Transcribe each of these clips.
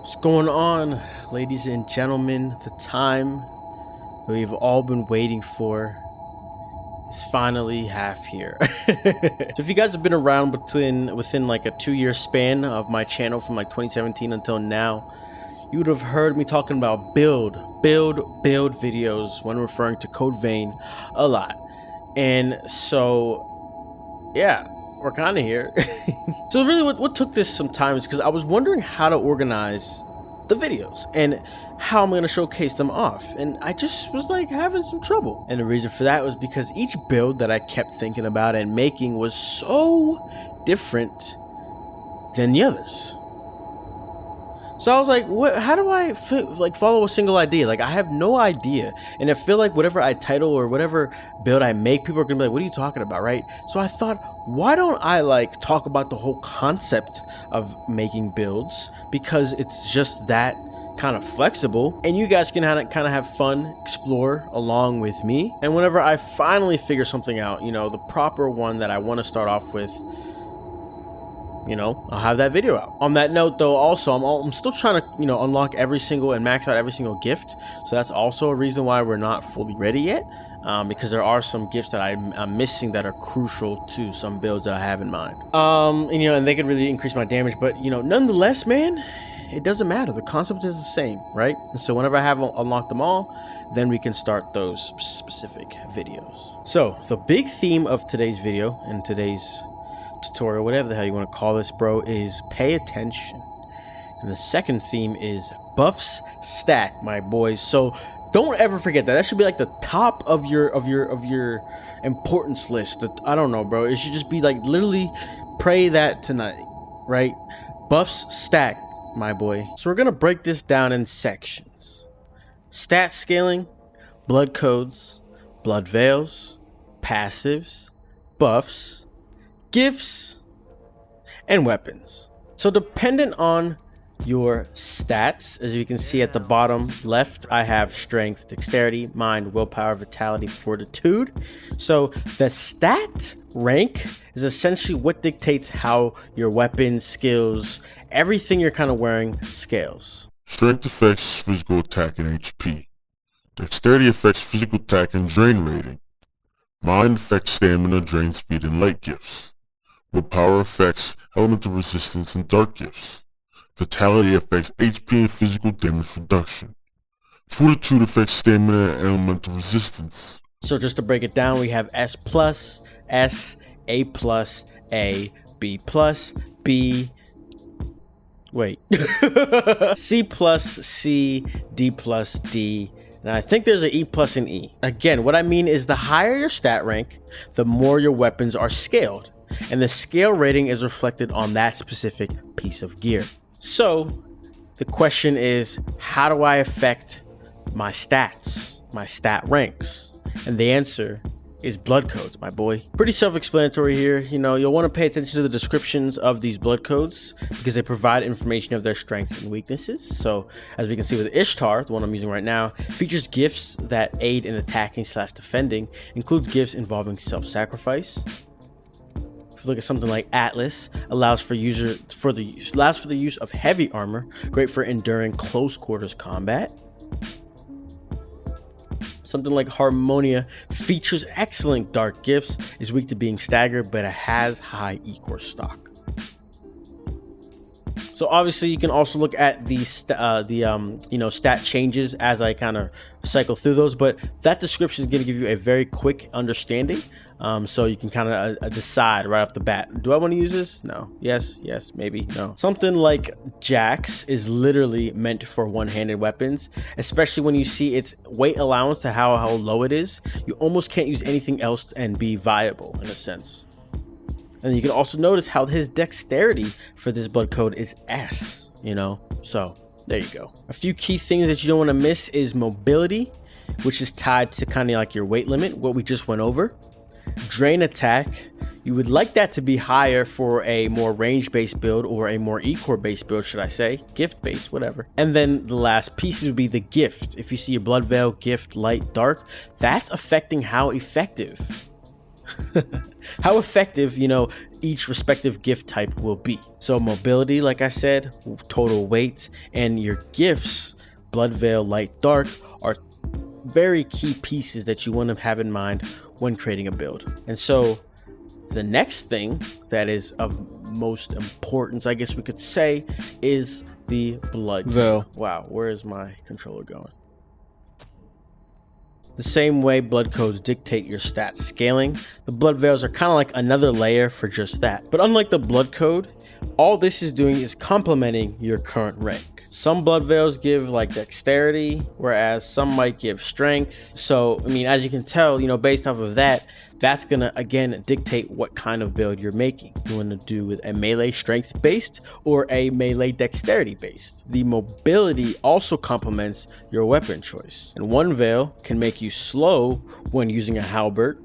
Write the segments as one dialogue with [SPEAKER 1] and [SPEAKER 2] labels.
[SPEAKER 1] What's going on, ladies and gentlemen? The time we've all been waiting for is finally half here. So if you guys have been around within like a 2-year span of my channel from like 2017 until now, you would have heard me talking about build videos when referring to Code Vein a lot. And so yeah, we're kind of here. So really what took this some time is because I was wondering how to organize the videos and how I'm going to showcase them off, and I just was like having some trouble. And the reason for that was because each build that I kept thinking about and making was so different than the others. So I was like, how do I follow a single idea? Like, I have no idea. And I feel like whatever I title or whatever build I make, people are gonna be like, what are you talking about, right? So I thought, why don't I like talk about the whole concept of making builds, because it's just that kind of flexible, and you guys can kind of have fun, explore along with me. And whenever I finally figure something out, you know, the proper one that I want to start off with, you know, I'll have that video out. On that note though, also I'm still trying to, you know, unlock every single and max out every single gift, so that's also a reason why we're not fully ready yet, because there are some gifts that I'm missing that are crucial to some builds that I have in mind. And you know, and they could really increase my damage, but you know, nonetheless, man, it doesn't matter. The concept is the same, right? And so whenever I have unlocked them all, then we can start those specific videos. So the big theme of today's video and today's tutorial, whatever the hell you want to call this, bro, is pay attention. And the second theme is buffs stack, my boys. So don't ever forget that. That should be like the top of your importance list. That, I don't know, bro. It should just be like literally pray that tonight, right? Buffs stack, my boy. So we're gonna break this down in sections: stat scaling, blood codes, blood veils, passives, buffs, gifts, and weapons. So dependent on your stats, as you can see at the bottom left, I have strength, dexterity, mind, willpower, vitality, fortitude. So the stat rank is essentially what dictates how your weapons, skills, everything you're kind of wearing scales.
[SPEAKER 2] Strength affects physical attack and HP. Dexterity affects physical attack and drain rating. Mind affects stamina, drain speed, and light gifts. Willpower affects elemental resistance and dark gifts. Vitality affects HP and physical damage reduction. Fortitude affects stamina and elemental resistance.
[SPEAKER 1] So just to break it down, we have S+, S, A+, A, B+, B, wait, C+, C, D+, D, and I think there's an E+ and E. Again, what I mean is the higher your stat rank, the more your weapons are scaled, and the scale rating is reflected on that specific piece of gear. So the question is, how do I affect my stats, my stat ranks? And the answer is blood codes, my boy. Pretty self-explanatory here. You know, you'll want to pay attention to the descriptions of these blood codes because they provide information of their strengths and weaknesses. So as we can see with Ishtar, the one I'm using right now, features gifts that aid in attacking / defending, includes gifts involving self-sacrifice. Look at something like Atlas, allows for the use of heavy armor, great for enduring close quarters combat. Something like Harmonia features excellent dark gifts, is weak to being staggered, but it has high E-core stock. So obviously you can also look at the stat changes as I kind of cycle through those, but that description is going to give you a very quick understanding, so you can kind of decide right off the bat, do I want to use this? No. Yes, maybe, no. Something like Jax is literally meant for one-handed weapons, especially when you see its weight allowance to how low it is. You almost can't use anything else and be viable in a sense. And you can also notice how his dexterity for this blood code is S, you know? So there you go. A few key things that you don't want to miss is mobility, which is tied to kind of like your weight limit, what we just went over. Drain attack, you would like that to be higher for a more range-based build, or a more E-core based build, should I say, gift-based, whatever. And then the last piece would be the gift. If you see a blood veil, gift, light, dark, that's affecting how effective how effective, you know, each respective gift type will be. So mobility, like I said, total weight, and your gifts, blood veil, light, dark, are very key pieces that you want to have in mind when creating a build. And so the next thing that is of most importance, I guess we could say, is the blood veil. Wow, where is my controller going? The same way blood codes dictate your stat scaling, the blood veils are kind of like another layer for just that. But unlike the blood code, all this is doing is complementing your current rank. Some blood veils give like dexterity, whereas some might give strength. So, I mean, as you can tell, you know, based off of that, that's gonna again dictate what kind of build you're making. You want to do with a melee strength based or a melee dexterity based. The mobility also complements your weapon choice, and one veil can make you slow when using a halberd.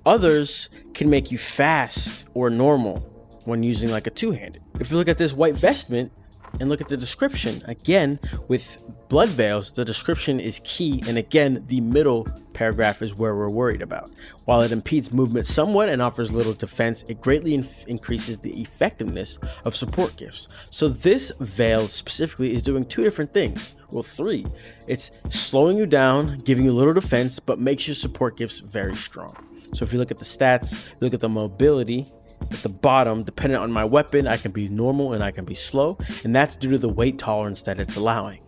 [SPEAKER 1] Others can make you fast or normal when using like a two-handed. If you look at this white vestment and look at the description, again, with blood veils, the description is key, and again, the middle paragraph is where we're worried about. While it impedes movement somewhat and offers little defense, it greatly increases the effectiveness of support gifts. So this veil specifically is doing two different things. Well, three. It's slowing you down, giving you little defense, but makes your support gifts very strong. So if you look at the stats, you look at the mobility, at the bottom, depending on my weapon, I can be normal and I can be slow, and that's due to the weight tolerance that it's allowing.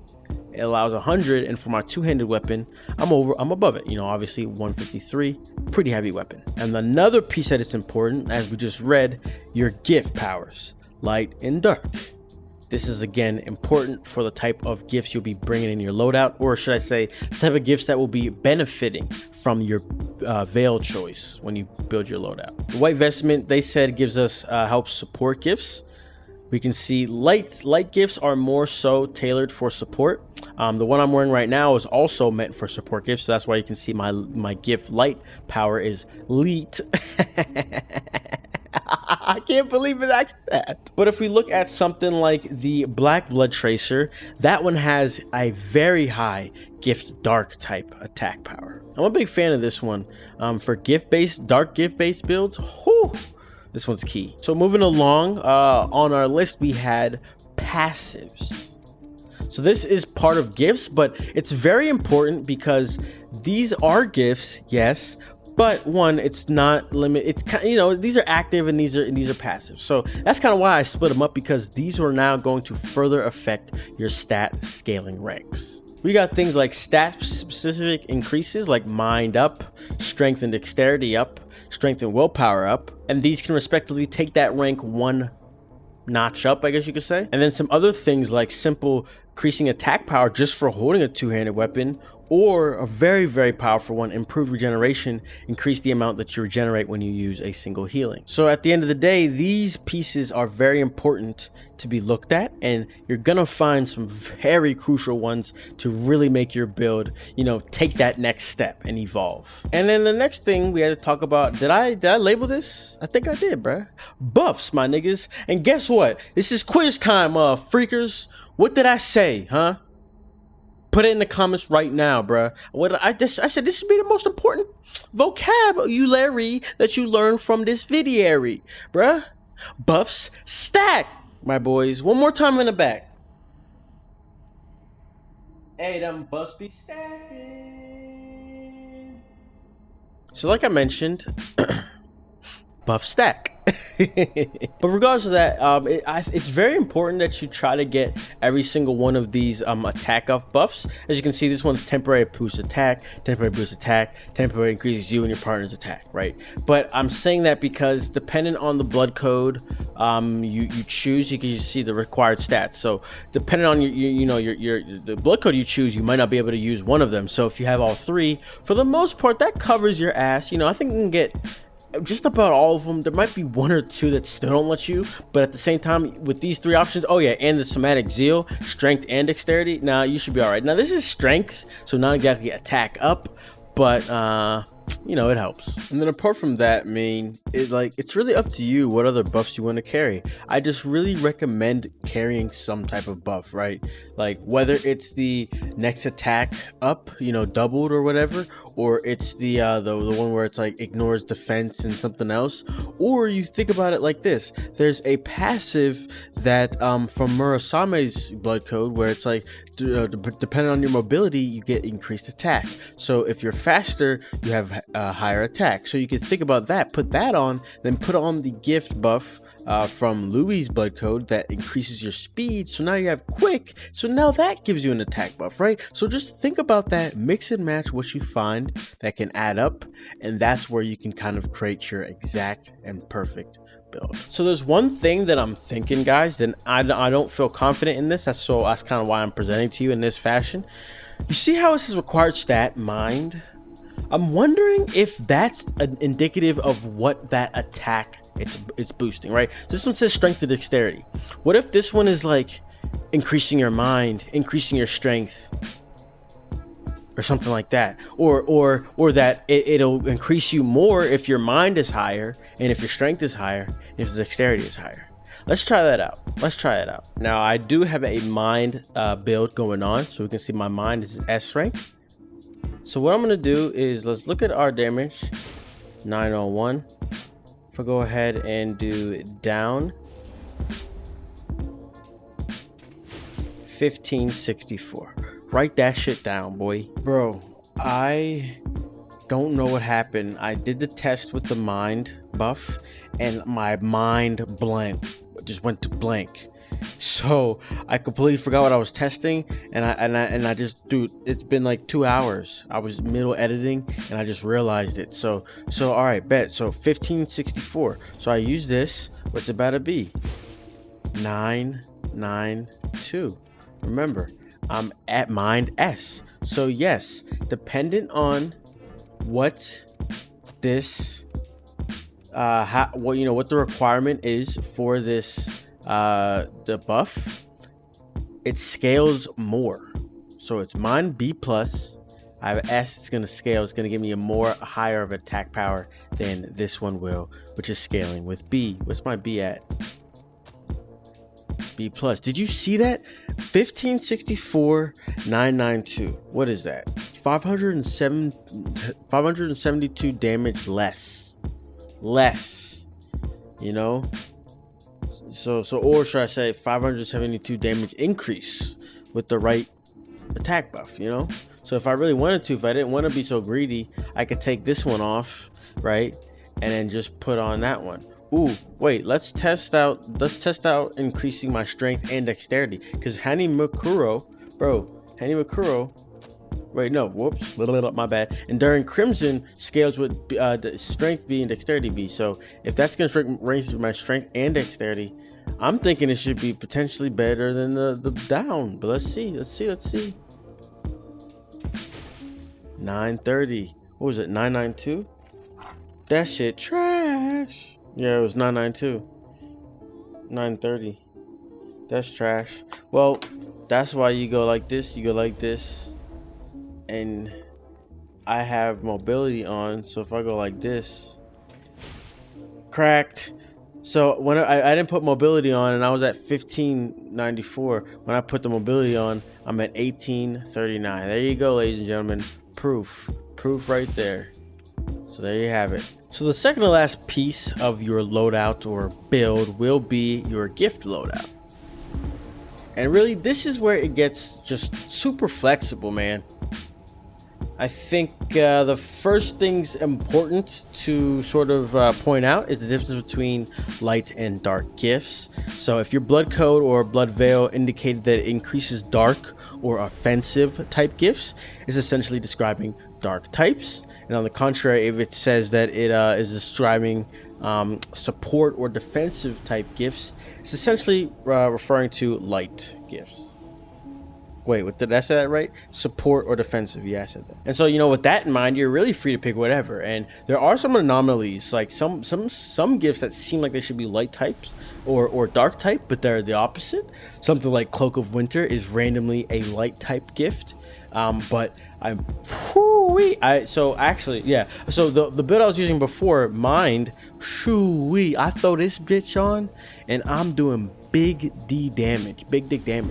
[SPEAKER 1] It allows 100, and for my two-handed weapon, I'm above it. You know, obviously 153, pretty heavy weapon. And another piece that is important, as we just read, your gift powers, light and dark. This is again important for the type of gifts you'll be bringing in your loadout, or should I say, the type of gifts that will be benefiting from your veil choice when you build your loadout. The white vestment, they said, gives us helps support gifts. We can see light gifts are more so tailored for support. The one I'm wearing right now is also meant for support gifts, so that's why you can see my gift light power is leet. I can't believe it like that. But if we look at something like the Black Blood Tracer, that one has a very high gift dark type attack power. I'm a big fan of this one. For dark gift-based builds, whew, this one's key. So moving along, on our list we had passives. So this is part of gifts, but it's very important because these are gifts, yes, but one, it's not limited. It's kind of, you know, these are active and these are passive. So that's kind of why I split them up, because these are now going to further affect your stat scaling ranks. We got things like stat specific increases like mind up, strength and dexterity up, strength and willpower up, and these can respectively take that rank one notch up, I guess you could say. And then some other things like simple increasing attack power just for holding a two-handed weapon, or a very, very powerful one, improved regeneration, increase the amount that you regenerate when you use a single healing. So at the end of the day, these pieces are very important to be looked at, and you're gonna find some very crucial ones to really make your build, you know, take that next step and evolve. And then the next thing we had to talk about, did I label this? I think I did, bruh. Buffs, my niggas. And guess what? This is quiz time, freakers. What did I say, huh? Put it in the comments right now, bruh. I said this should be the most important vocabulary that you learn from this video, bruh. Buffs stack, my boys. One more time in the back. Hey, them buffs be stacking. So like I mentioned, buff stack. But regardless of that, it's very important that you try to get every single one of these attack off buffs. As you can see, this one's temporary boost attack, temporary increases you and your partner's attack, right? But I'm saying that because depending on the blood code you choose, you can see the required stats. So depending on the blood code you choose, you might not be able to use one of them. So if you have all three, for the most part, that covers your ass. You know, I think you can get just about all of them. There might be one or two that still don't let you, but at the same time, with these three options, oh yeah, and the somatic zeal, strength and dexterity, now you should be all right. Now this is strength, so not exactly attack up, but you know, it helps. And then apart from that, it's really up to you what other buffs you want to carry. I just really recommend carrying some type of buff, right? Like whether it's the next attack up, you know, doubled or whatever, or it's the one where it's like ignores defense and something else. Or you think about it like this: there's a passive that from Murasame's blood code where it's like depending on your mobility, you get increased attack. So if you're faster, you have a higher attack. So you can think about that, put that on, then put on the gift buff from Louis' blood code that increases your speed. So now you have quick. So now that gives you an attack buff, right? So just think about that, mix and match what you find that can add up. And that's where you can kind of create your exact and perfect build. So there's one thing that I'm thinking, guys, then I don't feel confident in this. That's kind of why I'm presenting to you in this fashion. You see how it says required stat mind? I'm wondering if that's an indicative of what that attack it's boosting, right? This one says strength to dexterity. What if this one is like increasing your mind, increasing your strength, or something like that, or that it'll increase you more if your mind is higher and if your strength is higher and if the dexterity is higher. Let's try that out. Now I do have a mind build going on, so we can see my mind is S rank. So what I'm gonna do is let's look at our damage. 901. If I go ahead and do down, 1564. Write that shit down, boy. Bro, I don't know what happened. I did the test with the mind buff and my mind just went to blank. So I completely forgot what I was testing, and I just, dude, it's been like 2 hours. I was middle editing and I just realized it. So all right, bet. So 1564. So I use this. What's it about to be? 992. Remember, I'm at mind S. So yes, dependent on what this what the requirement is for this the buff, it scales more. So it's mine B plus, I have S, it's gonna scale, it's gonna give me a higher of attack power than this one will, which is scaling with B. What's my B at? B plus. Did you see that? 1564 992. What is that? 572 damage less, you know. Or should I say 572 damage increase with the right attack buff, you know? So if I really wanted to, if I didn't want to be so greedy, I could take this one off, right? And then just put on that one. Ooh, wait, let's test out increasing my strength and dexterity, because Hanimikuro, wait, no, whoops, my bad. And during Crimson scales with the strength B and dexterity B. So if that's gonna raise my strength and dexterity, I'm thinking it should be potentially better than the down. But let's see. 930. What was it? 992. That shit trash. Yeah, it was 992. 930. That's trash. Well, that's why you go like this. And I have mobility on, so if I go like this, cracked. So when I didn't put mobility on, and I was at 1594. When I put the mobility on, I'm at 1839. There you go, ladies and gentlemen. Proof right there. So there you have it. So the second to last piece of your loadout or build will be your gift loadout. And really, this is where it gets just super flexible, man. I think the first thing's important to sort of point out is the difference between light and dark gifts. So if your blood code or blood veil indicated that it increases dark or offensive type gifts, it's essentially describing dark types. And on the contrary, if it says that it is describing support or defensive type gifts, it's essentially referring to light gifts. Wait, what, did I say that right? Support or defensive. Yeah, I said that. And so, you know, with that in mind, you're really free to pick whatever. And there are some anomalies, like some gifts that seem like they should be light types or dark type, but they're the opposite. Something like Cloak of Winter is randomly a light type gift. But so actually, yeah. So the build I was using before, Mind, I throw this bitch on, and I'm doing big dick damage.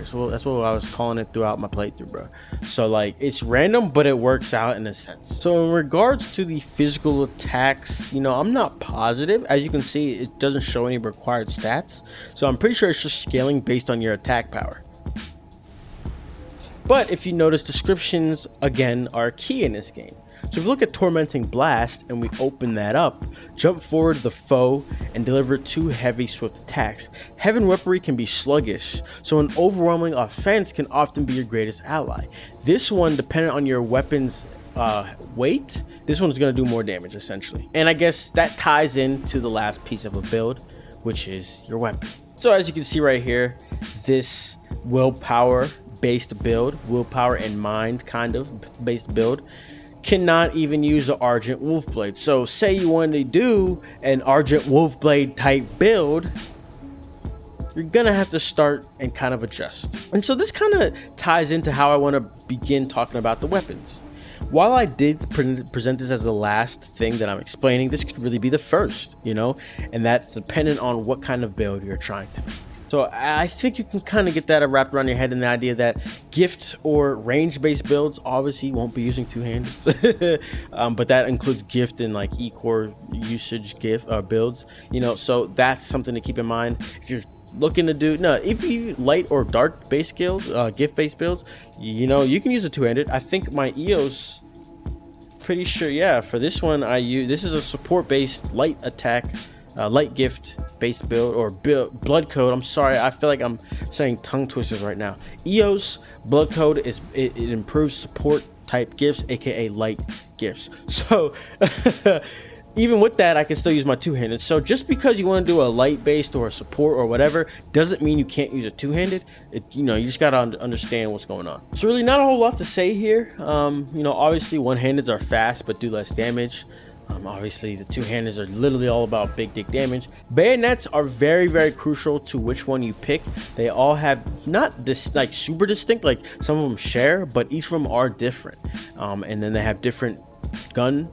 [SPEAKER 1] So that's what I was calling it throughout my playthrough, bro. So like, it's random, but it works out in a sense. So in regards to the physical attacks, you know, I'm not positive. As you can see, it doesn't show any required stats, so I'm pretty sure it's just scaling based on your attack power. But if you notice, descriptions again are key in this game. So if you look at Tormenting Blast and we open that up, jump forward to the foe and deliver 2 heavy swift attacks. Heaven Weaponry can be sluggish, so an overwhelming offense can often be your greatest ally. This one, depending on your weapon's weight, this one's going to do more damage essentially. And I guess that ties into the last piece of a build, which is your weapon. So as you can see right here, this willpower based build, willpower and mind kind of based build, cannot even use the Argent Wolfblade. So say you wanted to do an Argent Wolfblade type build, you're gonna have to start and kind of adjust. And so this kind of ties into how I want to begin talking about the weapons. While I did present this as the last thing that I'm explaining, this could really be the first, you know, and that's dependent on what kind of build you're trying to make. So I think you can kind of get that wrapped around your head in the idea that gift or range-based builds obviously won't be using two-handeds, but that includes gift and like E-core usage gift builds, you know. So that's something to keep in mind if you're looking to do. No, if you light or dark based builds, gift based builds, you know, you can use a two-handed. I think my EOS, pretty sure, yeah, for this one this is a support based light attack, light gift based build, or blood code. I'm sorry, I feel like I'm saying tongue twisters right now. EOS blood code is it improves support type gifts, aka light gifts. So even with that, I can still use my two-handed. So just because you want to do a light based or a support or whatever doesn't mean you can't use a two-handed. You know, you just gotta understand what's going on. So really not a whole lot to say here. You know, obviously one-handeds are fast but do less damage. Obviously the two-handeds are literally all about big dick damage. Bayonets are very, very crucial to which one you pick. They all have not this like super distinct, like some of them share, but each of them are different. And then they have different gun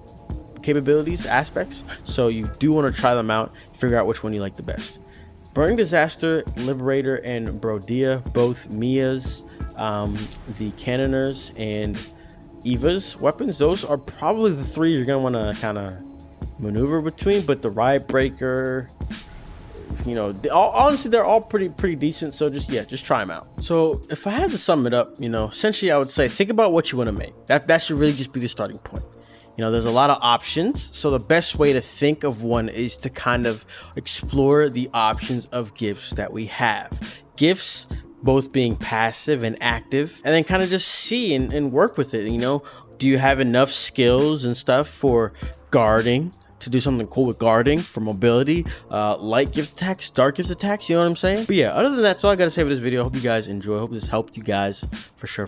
[SPEAKER 1] capabilities, aspects, so you do want to try them out, figure out which one you like the best. Burning Disaster, Liberator, and Brodia, both Mia's, the Cannoners, and Eva's weapons, those are probably the three you're gonna want to kind of maneuver between. But the Riot Breaker, you know, honestly they're all pretty decent, so just try them out. So if I had to sum it up, you know, essentially I would say think about what you want to make. That should really just be the starting point. You know, there's a lot of options, so the best way to think of one is to kind of explore the options of gifts that we have. Gifts both being passive and active, and then kind of just see and work with it. You know, do you have enough skills and stuff for guarding, to do something cool with guarding, for mobility, light gift attacks, dark gift attacks, you know what I'm saying? But yeah, other than that, that's all I gotta say for this video. I hope you guys enjoy. I hope this helped you guys for sure.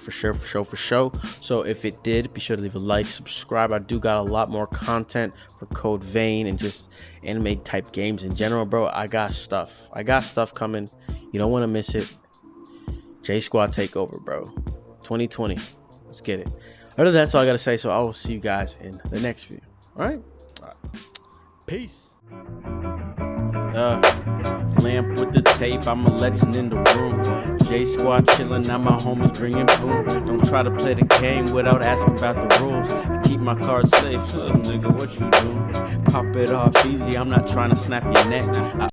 [SPEAKER 1] So if it did, be sure to leave a like, subscribe. I do got a lot more content for Code Vein and just anime type games in general, bro. I got stuff coming. You don't want to miss it. JAMSQUAD takeover, bro. 2020. Let's get it. Other than that, that's all I gotta say. So I will see you guys in the next video. All right. Peace. Lamp with the tape, I'm a legend in the room. JAMSQUAD chillin', now my homies bringing boom. Don't try to play the game without asking about the rules. I keep my cards safe, so nigga, what you do? Pop it off easy, I'm not trying to snap your neck.